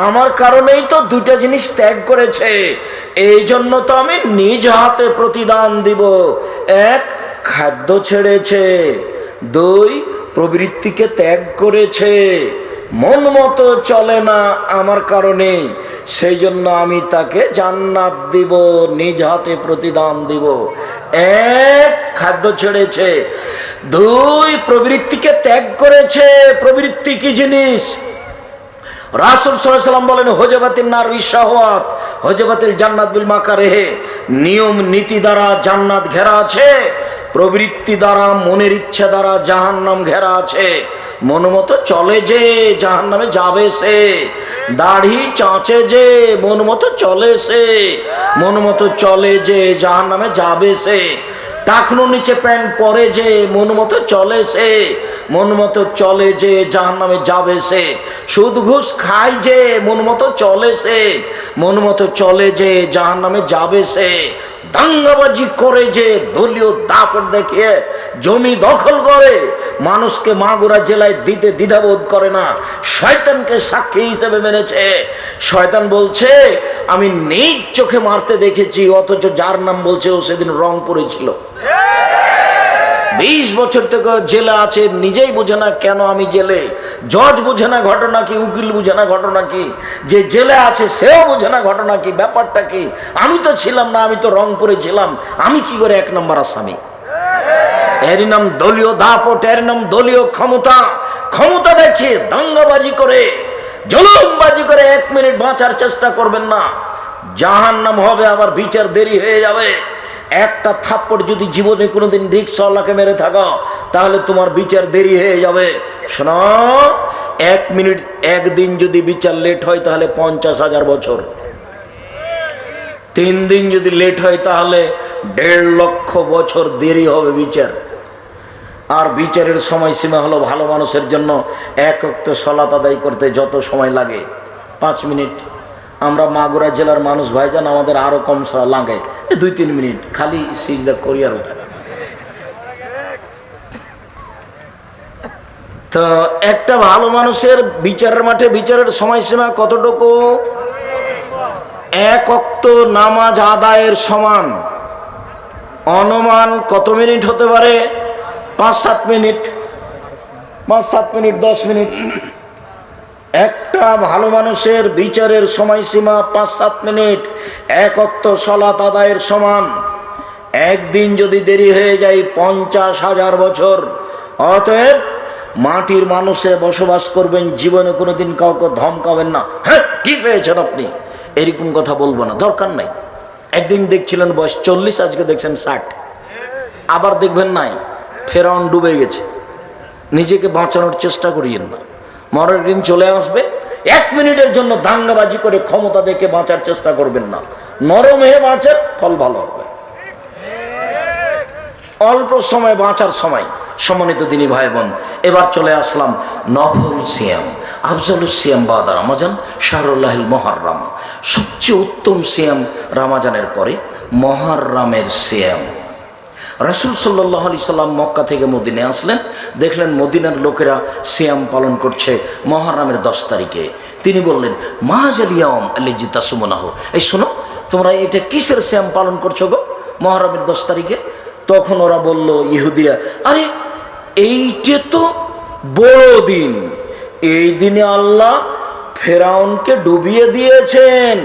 আমার কারণেই তো দুইটা জিনিস ত্যাগ করেছে, এই জন্য তো আমি নিজ হাতে প্রতিদান দিব। এক, খাদ্য ছেড়েছে। দুই, প্রবৃত্তিকে ত্যাগ করেছে। মন মতো চলে না আমার কারণে, সেই জন্য আমি তাকে জান্নাত দিব, নিজ হাতে প্রতিদান দিব। এক, খাদ্য ছেড়েছে। দুই, প্রবৃত্তিকে ত্যাগ করেছে। প্রবৃত্তি কি জিনিস? রাসূল সাল্লাল্লাহু আলাইহি ওয়াসাল্লাম বলেন, হুজবাতিন নার বিশাহাওয়াত হুজবাতিল জান্নাত বিল মাকারিহ। নিয়ম নীতি দ্বারা জান্নাত ঘেরা আছে, প্রবৃত্তি দ্বারা মনের ইচ্ছা দ্বারা জাহান্নাম ঘেরা আছে। মন মতো চলে যে জাহান্নামে যাবে সে। দাড়ি চাঁচে যে মন মতো চলে সে, মন মতো চলে যে জাহান্নামে যাবে সে। টাকনো নিচে প্যান্ট পরে যে মন মতো চলে সে, মন মতো চলে যে জাহান্নামে যাবে সে। সুদ ঘুষ খায় যে মন মতো চলে সে, মন মতো চলে যে জাহান্নামে যাবে সে। দাঙ্গাবাজি করে যে, দলীয় দাপট দেখিয়ে জমি দখল করে, মানুষকে মাগুরা জেলায় দিতে দ্বিধাবোধ করে না, শয়তানকে সাক্ষী হিসেবে মেনেছে। শয়তান বলছে আমি নিজ চোখে মারতে দেখেছি, অথচ যার নাম বলছে ও সেদিন রংপুরে ছিল। 20 বছর থেকে জেলে আছে, নিজেই বুঝে না কেন আমি জেলে। জজ বুঝে না ঘটনা কি, উকিল বুঝে না ঘটনা কি, যে জেলে আছে সেও বুঝে না ঘটনা কি, ব্যাপারটা কি। আমি তো ছিলাম না, আমি তো রংপুরে ছিলাম, আমি কি করে 1 নম্বর আসামি? এর নাম দলীয় দাপট, এর নাম দলীয় ক্ষমতা। ক্ষমতা দেখিয়ে দাঙ্গাবাজি করে, জুলুমবাজি করে 1 মিনিট বাঁচার চেষ্টা করবেন না, জাহান্নাম হবে, আবার বিচার দেরি হয়ে যাবে। একটা থাপ্পড় যদি জীবনে কোনোদিন রিকশাওয়ালাকে মেরে থাকো, তাহলে তোমার বিচার দেরি হয়ে যাবে। শোনো, 1 মিনিট, একদিন যদি বিচার লেট হয় তাহলে 50,000 বছর। 3 দিন যদি লেট হয় তাহলে 1.5 লক্ষ বছর দেরি হবে বিচার। আর বিচারের সময়সীমা হলো ভালো মানুষের জন্য 1 ওয়াক্ত সালাত আদায় করতে যত সময় লাগে 5 মিনিট। আমরা মাগুরা জেলার মানুষ ভাইজান, আমাদের আরো কম লাগে, 2-3 মিনিট খালি সিজদা করি আর উঠে। তো একটা ভালো মানুষের বিচারের মাঠে বিচারের সময়সীমা কতটুকু? 1 ওয়াক্ত নামাজ আদায়ের সমান। অনুমান কত মিনিট হতে পারে? 5-7 মিনিট, 5-7 মিনিট, 10 মিনিট। একটা ভালো মানুষের বিচারের সময়সীমা 5-7 মিনিট, 1 ওয়াক্ত সালাত আদায়ের সমান। একদিন যদি দেরি হয়ে যায় 50,000 বছর। অতএব মাটির মানুষে বসবাস করবেন, জীবনে কোনোদিন কাউকে ধমকাবেন না, হ্যাঁ কি পেয়েছেন আপনি, এরকম কথা বলবো না, দরকার নাই। একদিন দেখছিলেন বয়স 40, আজকে দেখছেন 60। আবার দেখবেন নাই ফেরাউন ডুবে গেছে। নিজেকে বাঁচানোর চেষ্টা করিয়েন না, মরার দিন চলে আসবে। 1 মিনিটের জন্য দাঙ্গাবাজি করে ক্ষমতা দেখে বাঁচার চেষ্টা করবেন না। নরম হয়ে বাঁচার ফল ভালো হবে। অল্প সময় বাঁচার সময়। সম্মানিত দিনী ভাই বোন, এবার চলে আসলাম নফল সিয়াম, আফজালুস সিয়াম বাদা রমাজান শাহরুল্লাহিল মুহররম। সবচেয়ে উত্তম সিয়াম রমাজানের পরে মুহররমের সিয়াম। রাসূল সাল্লাল্লাহু আলাইহি সাল্লাম মক্কা থেকে মদিনায় আসলেন, দেখলেন মদিনার লোকেরা সিয়াম পালন করছে মুহররমের 10 তারিখে। তিনি বললেন, মাহাজাল ইয়াউম আল্লাযী তাসুমুনাহু, এই শোনো, তোমরা এটা কিসের সিয়াম পালন করছো গো মুহররমের 10 তারিখে? তখন ওরা বলল, ইহুদিরা, আরে এইটা তো বড় দিন, এই দিনে আল্লাহ ফেরাউনকে ডুবিয়ে দিয়েছেন,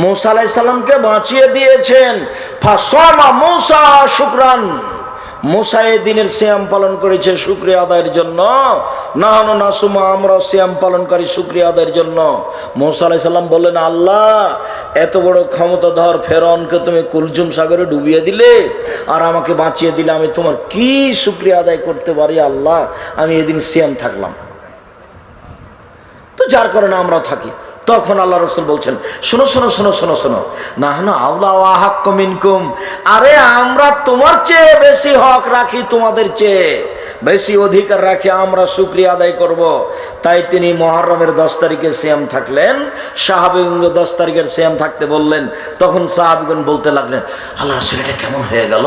মূসা আলাইহিস সালামকে বাঁচিয়ে দিয়েছেন। ফাসামা মূসা শুকরান, মূসা এই দিনের সিয়াম পালন করেছে শুকরিয়া আদায়ের জন্য। নাহানু নাসুমা, আমরা সিয়াম পালনকারী শুকরিয়া আদায়ের জন্য। মূসা আলাইহিস সালাম বললেন, আল্লাহ এত বড় ক্ষমতাধর ফেরাউনকে তুমি কুলজুম সাগরে ডুবিয়ে দিলে আর আমাকে বাঁচিয়ে দিলে, আমি তোমার কি শুকরিয়া আদায় করতে পারি আল্লাহ, আমি এদিন সিয়াম থাকলাম। তো যার কারণে আমরা থাকি। তখন আল্লাহ রাসূল বলছেন, শোনো শোনো শোনো শোনো শোনো, নাহনু আওলা ওয়া হাক্কু মিনকুম, আরে আমরা তোমার চেয়ে বেশি হক রাখি, তোমাদের চেয়ে বেশি অধিকার রাখি, আমরা শুকরিয়া আদায় করব। তাই তিনি মুহররমের 10 তারিখে সিয়াম থাকলেন, সাহাবীগণ 10 তারিখের সিয়াম থাকতে বললেন। তখন সাহাবীগণ বলতে লাগলেন, আল্লাহ রাসূল এটা কেমন হয়ে গেল?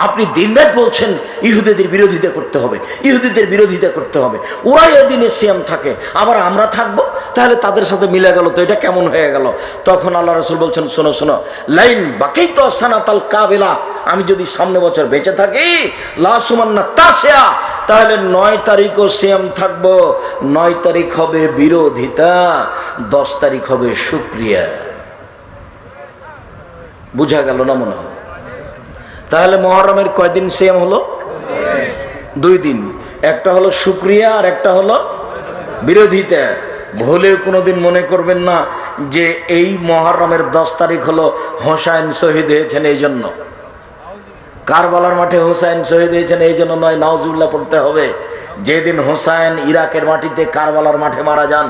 আপনি দিনরাত বলছেন ইহুদিদের বিরোধিতা করতে হবে, ইহুদিদের বিরোধিতা করতে হবে, ওরাই এদিনে সিয়াম থাকে, আবার আমরা থাকবো, তাহলে তাদের সাথে মিলে গেল, তো এটা কেমন হয়ে গেল? তখন আল্লাহ রাসূল বলছেন, শোনো শোনো, লাইন বাকি তো সানাতাল কাবিলা, আমি যদি সামনে বছর বেঁচে থাকি লা সুমান্না তাসিয়া, তাহলে 9 তারিখও সিয়াম থাকবো। 9 তারিখ হবে বিরোধিতা, 10 তারিখ হবে শুকরিয়া। বুঝা গেল না মনে হয়? তাহলে মুহররমের কয়দিন সিয়াম হলো? 2 দিন। একটা হলো শুকরিয়া আর একটা হলো বিরোধিতা। ভুলেও কোনোদিন মনে করবেন না যে এই মুহররমের 10 তারিখ হলো হোসাইন শহীদ হয়েছেন এই জন্য, কারবালার মাঠে হোসাইন শহীদ হয়েছেন এই জন্য নয়, নাউজুবিল্লাহ পড়তে হবে। যেদিন হোসাইন ইরাকের মাটিতে কারবালার মাঠে মারা যান,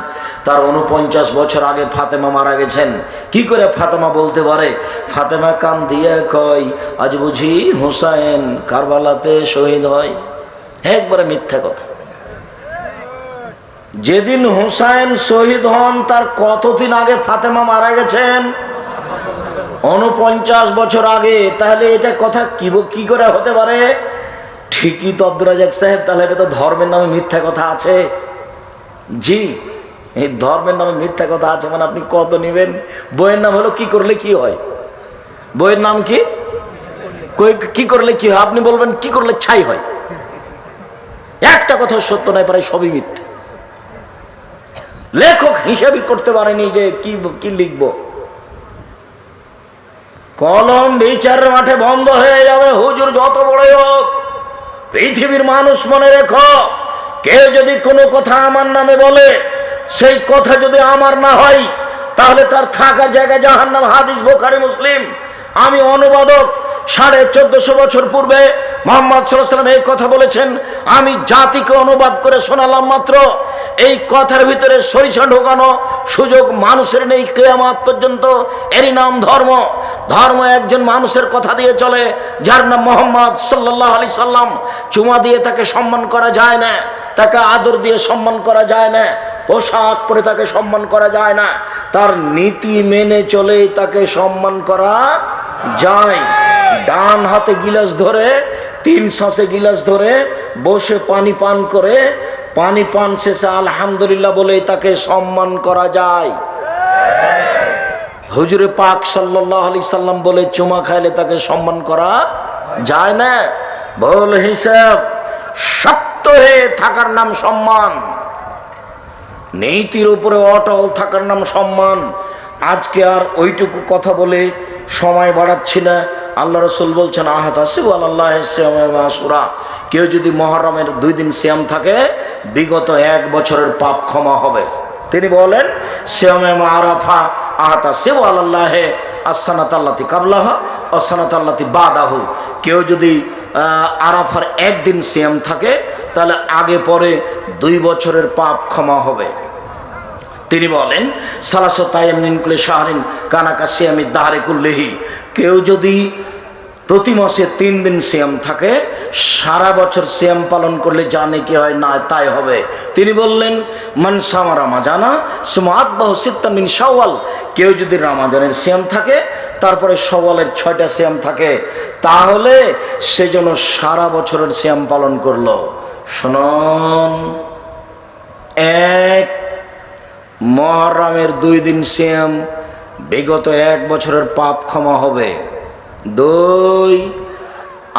তার 49 বছর আগে ফাতেমা মারা গেছেন। কি করে ফাতেমা বলতে পারে? ফাতেমা কান দিয়ে কয়, আজ বুঝি হোসাইন কারবালাতে শহীদ হয়? একবারে মিথ্যা কথা। যেদিন হোসাইন শহীদ হন তার কতদিন আগে ফাতেমা মারা গেছেন? 49 বছর আগে। তাহলে এটা কথা কি করে হতে পারে? ঠিকই তো আব্দুর রাজাক সাহেব, তাহলে এটা তো ধর্মের নামে মিথ্যা কথা আছে। জি, এই ধর্মের নামে মিথ্যা কথা আছে মানে আপনি কত নেবেন? বইয়ের নাম হলো কি করলে কি হয়। বইয়ের নাম কি? কি করলে কি হয়? আপনি বলবেন কি করলে ছাই হয়। একটা কথা সত্য নয়, প্রায় সবই মিথ্যা। লেখক হিসেবে করতে পারেনি যে কি লিখবো। কলম বিচারের মাঠে বন্ধ হয়ে যাবে, হুজুর যত বড়ই হোক। পৃথিবীর মানুষ মনে রেখো, কেউ যদি কোনো কথা আমার নামে বলে, সেই কথা যদি আমার না হয়, তাহলে তার থাকার জায়গায় জাহান্নাম। হাদিস বুখারী মুসলিম। আমি অনুবাদক, 1450 বছর পূর্বে মুহাম্মদ সাল্লাল্লাহু আলাইহি ওয়াসাল্লাম এই কথা বলেছেন, আমি জাতিকে অনুবাদ করে শোনালাম মাত্র। এই কথার ভিতরে সরিষা ঢোকানো সুযোগ মানুষের নেই কিয়ামত পর্যন্ত। এরই নাম ধর্ম। ধর্ম একজন মানুষের কথা দিয়ে চলে, যার নাম মুহাম্মদ সাল্লাল্লাহু আলাইহি সাল্লাম। চুমা দিয়ে তাকে সম্মান করা যায় না, তাকে আদর দিয়ে সম্মান করা যায় না, পোশাক পরে তাকে সম্মান করা যায় না, তার নীতি মেনে চলে তাকে সম্মান করা যায়। ডান হাতে গিলাস ধরে 3 শ্বাসে গিলাস ধরে বসে পানি পান করে, পানি পান শেষে আলহামদুলিল্লাহ বলে তাকে সম্মান করা যায়। হুজুরে পাক সাল্লাল্লাহু আলাইহি সাল্লাম বলে চুমা খাইলে তাকে সম্মান করা যায় না। ভুল হিসাব। শক্ত হয়ে থাকার নাম সম্মান, নীতির উপরে অটল থাকার নাম সম্মান। আজকে আর ওইটুকু কথা বলে সময় বাড়াচ্ছি না। আল্লাহ রাসূল বলছেন, আহাত আসিবু আল্লাহ আশুরা, কেউ যদি মুহররমের 2 দিন সিয়াম থাকে, বিগত 1 বছরের পাপ ক্ষমা হবে। তিনি বলেন, সিয়ামে আরাফা আহাত আসিবু আল্লাহ আসসানাতাল্লাতি কাবলাহা আসসানাতাল্লাতি বাদাহু, কেউ যদি আরাফার 1 দিন সিয়াম থাকে, তাহলে আগে পরে 2 বছরের পাপ ক্ষমা হবে। তিনি বলেন, সালাসু তায়ামিন কুল্লি শাহরিন কানাকা সিয়ামি দাহরি কুল্লিহি, কেউ যদি প্রতি মাসে 3 দিন সিয়াম থাকে, সারা বছর সিয়াম পালন করলে জানে কি হয় না তাই হবে। তিনি বললেন, মান সামা রামাজানা সুমা আতবাহু সিত্তান মিন শাওয়াল, কেউ যদি রমাজানের সিয়াম থাকে তারপরে শাওয়ালের 6টা সিয়াম থাকে, তাহলে সে যেন সারা বছরের সিয়াম পালন করলো। শুনুন, 1 মুহররমের 2 দিন সিয়াম, বিগত 1 বছরের পাপ ক্ষমা হবে। 2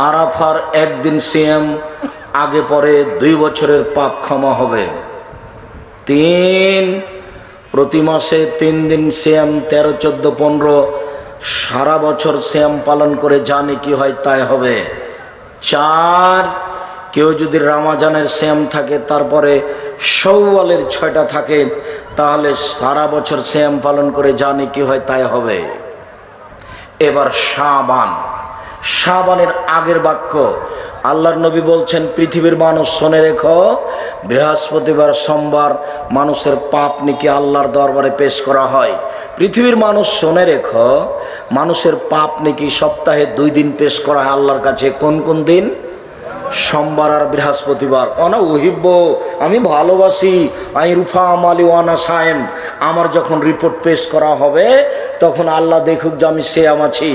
আরাফার 1 দিন সিয়াম, আগে পরে 2 বছরের পাপ ক্ষমা হবে। 3 প্রতি মাসে 3 দিন সিয়াম, 13, 14, 15 সারা বছর সিয়াম পালন করে জানে কি হয় তাই হবে। 4 কেউ যদি রমজানের সিয়াম থাকে তারপরে শাওয়ালের 6টা থাকে, তাহলে সারা বছর সিয়াম পালন করে জানে কি হয় তাই হবে। এবার শাবানের আগের বাক্য, আল্লাহর নবী বলছেন, পৃথিবীর মানুষ শুনে রেখো, বৃহস্পতিবার সোমবার মানুষের পাপ নাকি আল্লাহর দরবারে পেশ করা হয়। পৃথিবীর মানুষ শুনে রেখো, মানুষের পাপ নাকি সপ্তাহে 2 দিন পেশ করা হয় আল্লাহর কাছে। কোন কোন দিন? সোমবার আর বৃহস্পতিবার। অনা উহিব্ব, আমি ভালোবাসি, আই রুফা আমালি ওয়ানা সায়েম, আমার যখন রিপোর্ট পেশ করা হবে তখন আল্লাহ দেখুক যে আমি সিয়াম আছি।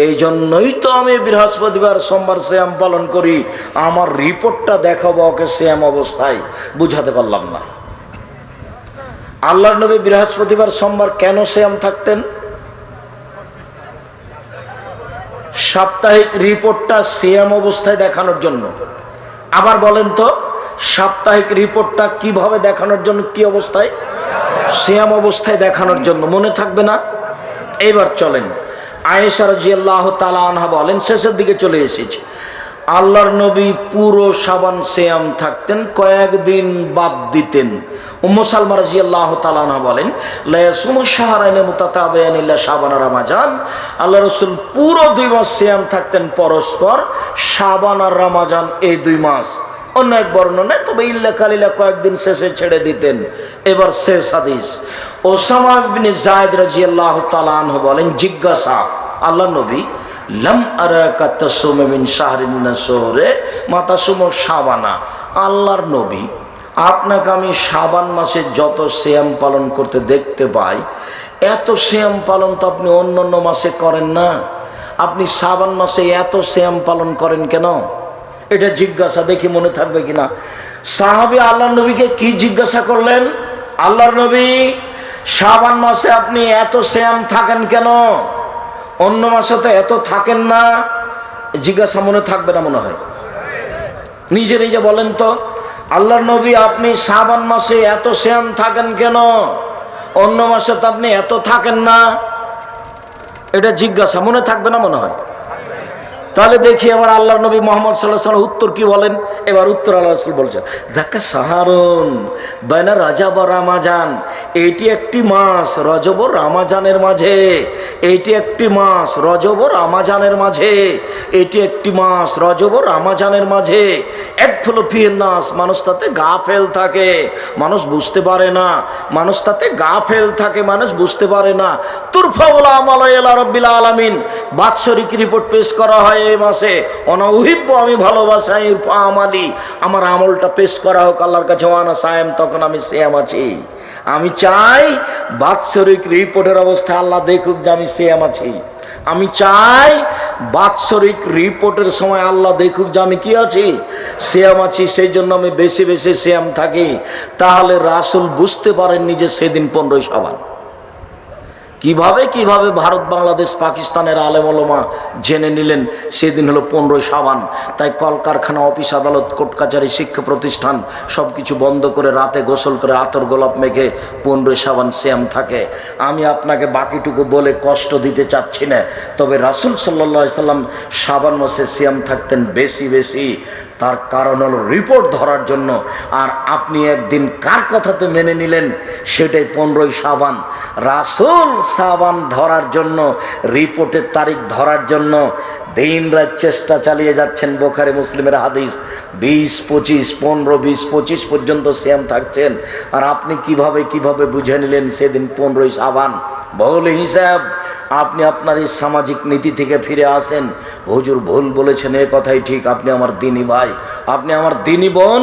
এই জন্যই তো আমি বৃহস্পতিবার সোমবার সিয়াম পালন করি। আমার রিপোর্টটা দেখাবো ওকে সিয়াম অবস্থায়। বুঝাতে পারলাম না। আল্লাহর নবী বৃহস্পতিবার সোমবার কেন সিয়াম থাকতেন? সাপ্তাহিক রিপোর্টটা সিয়াম অবস্থায় দেখানোর জন্য। আবার বলেন তো, সাপ্তাহিক রিপোর্টটা কিভাবে দেখানোর জন্য? কি অবস্থায়? সিয়াম অবস্থায় দেখানোর জন্য। মনে থাকবে না? এবার চলেন, আয়েশা রাদিয়াল্লাহু তাআলা আনহা বলেন, শেষের দিকে চলে এসেছি, আল্লাহর নবী পুরো শাবান সিয়াম থাকতেন, কয়েকদিন বাদ দিতেন। উম্মু সালমা রাদিয়াল্লাহু তাআলা আনহা বলেন, লা ইয়াসুমু শাহরাইন মুতাতাবিআইন ইল্লা শাবান আর রমাজান। আল্লাহ রাসূল পুরো 2 মাস সিয়াম থাকতেন পরস্পর, শাবান আর রমাজান এই 2 মাস। অন্য এক বর্ণনায় তবে ইল্লা কালিলা কয়েকদিন শেষে ছেড়ে দিতেন। এবার শেষ হাদিস, ওসামা ইবনে যায়েদ রাদিয়াল্লাহু তাআলা আনহু বলেন, জিজ্ঞাসা, আল্লাহর নবী, লাম আরাকা তাসুমু মিন শাহরিন মিনাশ শুহুরে মা তাসুমু শাবানা। আল্লাহর নবী, আপনাকে আমি শাবান মাসে যত সিয়াম পালন করতে দেখতে পাই, এত সিয়াম পালন তো আপনি অন্য অন্য মাসে করেন না। আপনি শাবান মাসে এত সিয়াম পালন করেন কেন? এটা জিজ্ঞাসা, দেখি মনে থাকবে কিনা। সাহাবী আল্লাহর নবীকে কি জিজ্ঞাসা করলেন? আল্লাহর নবী, শাবান মাসে আপনি এত সিয়াম থাকেন কেন? অন্য মাসে তো এত থাকেন না। জিজ্ঞাসা মনে থাকবে না মনে হয়। নিজে নিজে বলেন তো, আল্লাহর নবী, আপনি শাবান মাসে এত সিয়াম থাকেন কেন? অন্য মাসে তো আপনি এত থাকেন না। এটা জিজ্ঞাসা মনে থাকবে না মনে হয়। তাহলে দেখি এবার আল্লাহর নবী মুহাম্মদ সাল্লাল্লাহু আলাইহি ওয়াসাল্লাম উত্তর কি বলেন। এবার উত্তর আল্লাহ রাসূল বলছেন, যাকা সাহারুন বাইনা রজব ও রমাজান। এটি একটি মাস রজব ও রমাজানের মাঝে। এটি একটি মাস রজব ও রমাজানের মাঝে। এটি একটি মাস রজব ও রমাজানের মাঝে। একফুল ফিহিন নাস, মানুষ তাতে গাফেল থাকে, মানুষ বুঝতে পারে না। মানুষ তাতে গাফেল থাকে, মানুষ বুঝতে পারে না। তুরফাউল আমাল ইলা রাব্বিল আলামিন, বাৎসরিক রিপোর্ট পেশ করা হয় এই মাসে। অনউহিব্বু, আমি ভালোবাসাই, আমালি, আমার আমলটা পেশ করা হোক আল্লাহর কাছে। ওয়ানা সায়েম, তখন আমি সিয়াম আছি। আমি চাই বাৎসরিক রিপোর্টের অবস্থা আল্লাহ দেখুক যে আমি সিয়াম আছি। আমি চাই বাৎসরিক রিপোর্টের সময় আল্লাহ দেখুক যে আমি কি আছি, সিয়াম আছি। সেই জন্য আমি বেশি বেশি সিয়াম থাকি। তাহলে রাসূল বুঝতে পারেননি যে সেদিন 15 শাবান। কিভাবে ভারত, বাংলাদেশ, পাকিস্তানের আলেম ওলামা জেনে নিলেন সেদিন হলো 15 শাবান। তাই কলকারখানা, অফিস, আদালত, কোর্ট কাচারি, শিক্ষা প্রতিষ্ঠান সব কিছু বন্ধ করে রাতে গোসল করে আতর গোলাপ মেখে 15 শাবান সিয়াম থাকে। আমি আপনাকে বাকিটুকু বলে কষ্ট দিতে চাচ্ছি না। তবে রাসূল সাল্লাল্লাহু আলাইহি সাল্লাম শাবান মাসে সিয়াম থাকতেন বেশি বেশি। তার কারণ হলো রিপোর্ট ধরার জন্য। আর আপনি একদিন কার কথাতে মেনে নিলেন? সেটাই 15 শাবান। রাসূল শাবান ধরার জন্য, রিপোর্টের তারিখ ধরার জন্য দিন রাত চেষ্টা চালিয়ে যাচ্ছেন। বুখারী মুসলিমের হাদিস, 20, 25, 15, 20, 25 পর্যন্ত সিয়াম থাকছেন। আর আপনি কিভাবে বুঝে নিলেন সেদিন 15 শাবান? ভুল হিসাব। আপনি আপনার এই সামাজিক নীতি থেকে ফিরে আসেন। হুজুর ভুল বলেছেন, এ কথাই ঠিক। আপনি আমার দিনী ভাই, আপনি আমার দিনী বোন।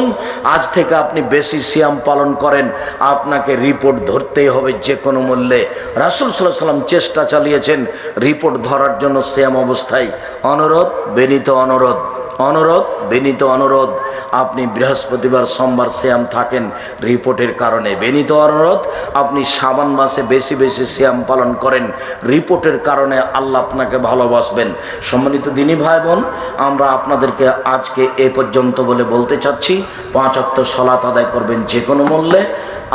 আজ থেকে আপনি বেশি সিয়াম পালন করেন। আপনাকে রিপোর্ট ধরতেই হবে যে কোনো মূল্যে। রাসূল সাল্লাল্লাহু আলাইহি ওয়াসাল্লাম চেষ্টা চালিয়েছেন রিপোর্ট ধরার জন্য সিয়াম অবস্থায়। অনুরোধ, বিনীত অনুরোধ, অনুরোধ, বিনীত অনুরোধ, আপনি বৃহস্পতিবার সোমবার সিয়াম থাকেন রিপোর্টের কারণে। বিনীত অনুরোধ, আপনি শাবান মাসে বেশি বেশি সিয়াম পালন করেন রিপোর্টের কারণে। আল্লাহ আপনাকে ভালোবাসবেন। সম্মানিত দিনী ভাই বোন, আমরা আপনাদেরকে আজকে এ পর্যন্ত বলতে চাচ্ছি, 5 ওয়াক্ত সালাত আদায় করবেন যে কোনো মূল্যে,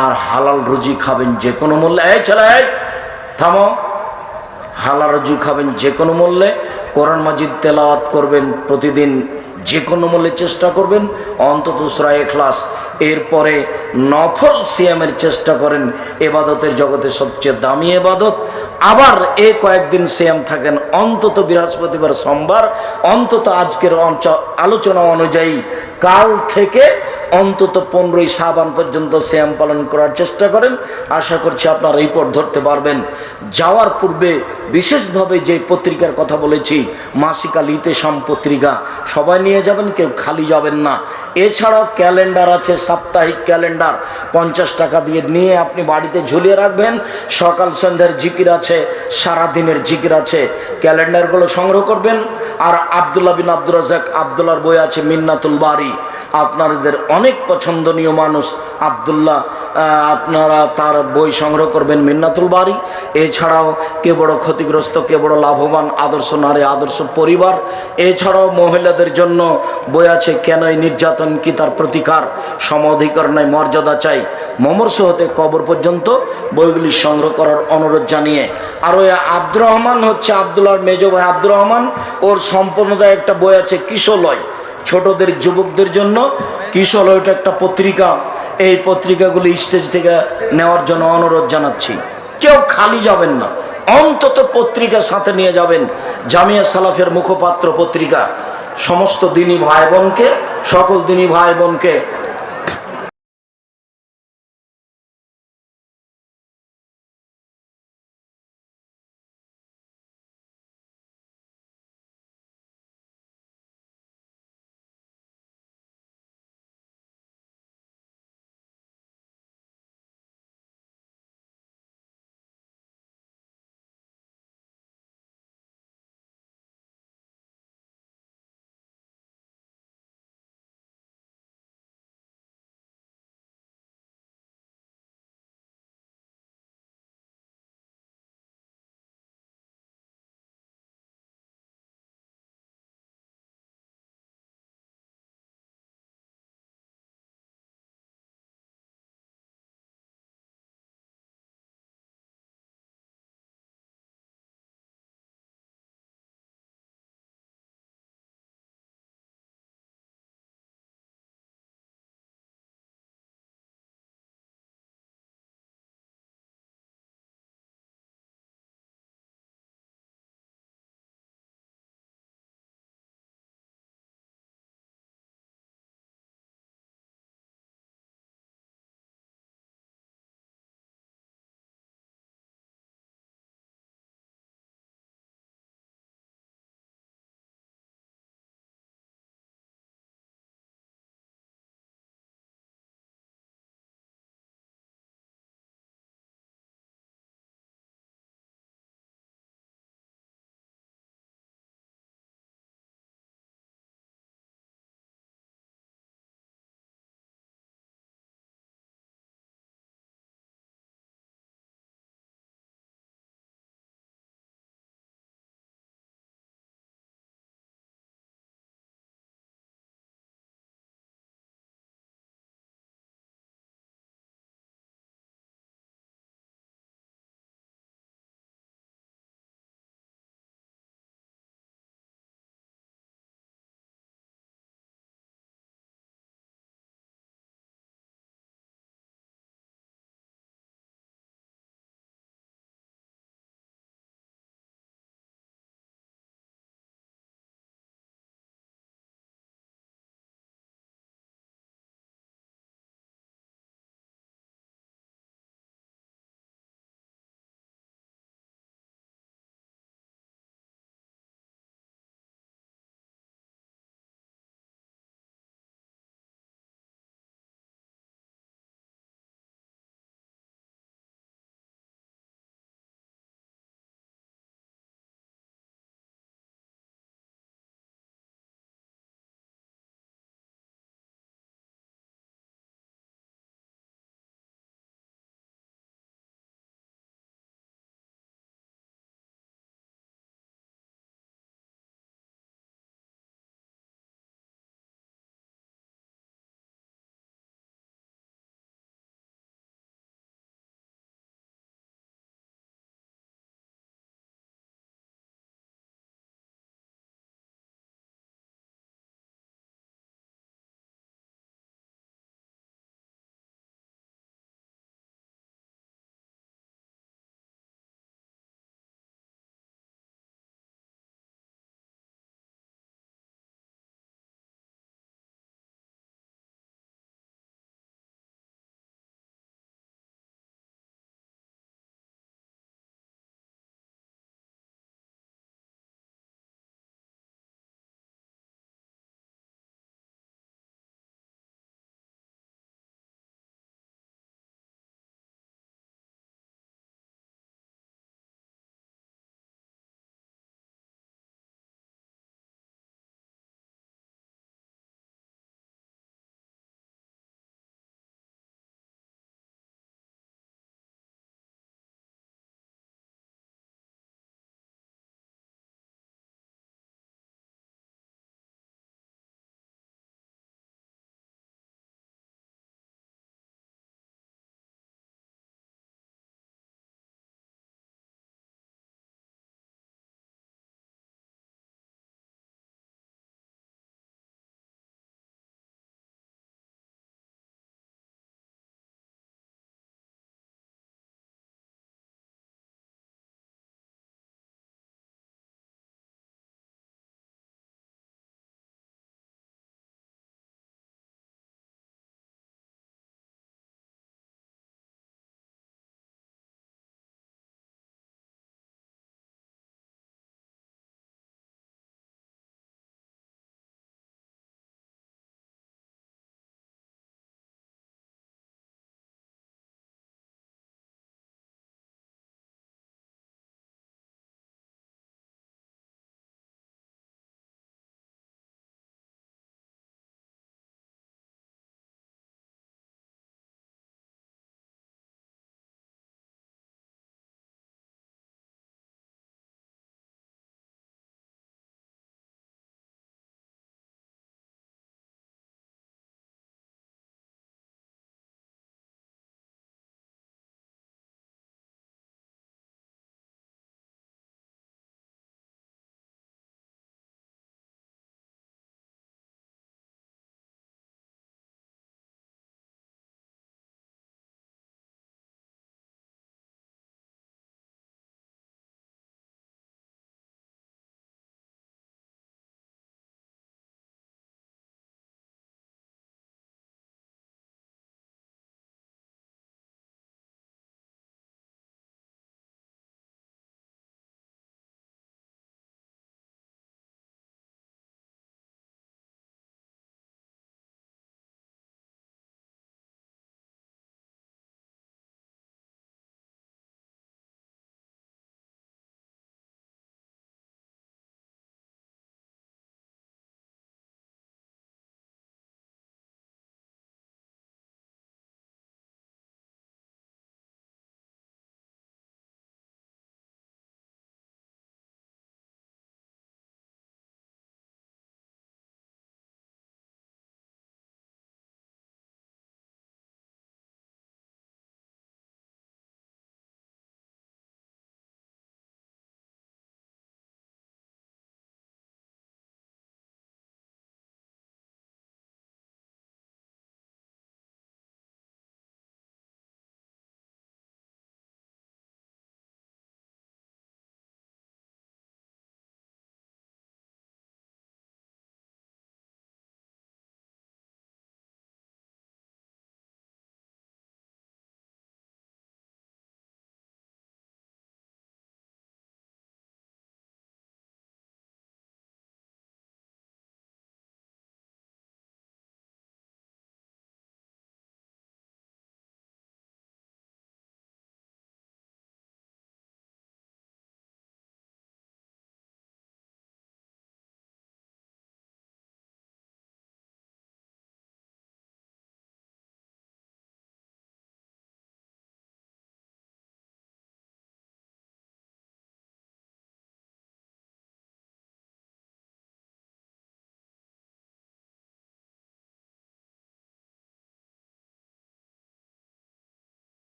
আর হালাল রুজি খাবেন যে কোনো মূল্যে। এই ছেলে, থামো। হালাল রুজি খাবেন যে কোনো মূল্যে। কোরআন মাজিদ তেলাওয়াত করবেন প্রতিদিন যে কোনো মূল্যে। চেষ্টা করবেন অন্তত সূরা ইখলাস। এরপরে নফল সিয়ামের চেষ্টা করেন। এবাদতের জগতে সবচেয়ে দামি এবাদত। আবার এই কয়েকদিন সিয়াম থাকেন, অন্তত বৃহস্পতিবার সোমবার, অন্তত আজকের আলোচনা অনুযায়ী কাল থেকে অন্তত 15 শাবান পর্যন্ত সিয়াম পালন করার চেষ্টা করেন। আশা করছি আপনারা রিপোর্ট ধরতে পারবেন। যাওয়ার পূর্বে বিশেষভাবে যে পত্রিকার কথা বলেছি, মাসিক আল ইতেশাম পত্রিকা, সবাই নিয়ে যাবেন, কেউ খালি যাবেন না। এছাড়াও ক্যালেন্ডার আছে, সাপ্তাহিক ক্যালেন্ডার 50 টাকা দিয়ে নিয়ে আপনি বাড়িতে ঝুলিয়ে রাখবেন। সকাল সন্ধ্যার জিকির আছে, সারাদিনের জিকির আছে, ক্যালেন্ডারগুলো সংগ্রহ করবেন। আর আব্দুল্লাহ বিন আব্দুর রাজ্জাক আব্দুল্লাহর বই আছে মিন্নাতুল বারি, আপনাদের অনেক পছন্দনীয় মানুষ আব্দুল্লাহ, আপনারা তার বই সংগ্রহ করবেন মিন্নাতুল বারি। এছাড়াও কে বড় ক্ষতিগ্রস্ত কে বড় লাভবান, আদর্শ নারী আদর্শ পরিবার। এছাড়াও মহিলাদের জন্য বই আছে কেনই নির্যাতন কি তার প্রতিকার, সম অধিকার নাই মর্যাদা চাই, মমর্ষ হতে কবর পর্যন্ত বইগুলি সংগ্রহ করার অনুরোধ জানিয়ে। আর ওই আব্দুর রহমান হচ্ছে আব্দুল্লাহর মেজ ভাই আব্দুর রহমান, ওর সম্পূর্ণতায় একটা বই আছে কিশোলয়, ছোটদের যুবকদের জন্য কিশোলয়, এটা একটা পত্রিকা। এই পত্রিকাগুলি স্টেজ থেকে নেওয়ার জন্য অনুরোধ জানাচ্ছি। কেউ খালি যাবেন না, অন্তত পত্রিকা সাথে নিয়ে যাবেন। জামিয়া সালাফের মুখপাত্র পত্রিকা, সমস্ত দিনী ভাই বোনকে, সকল দিনী ভাই বোনকে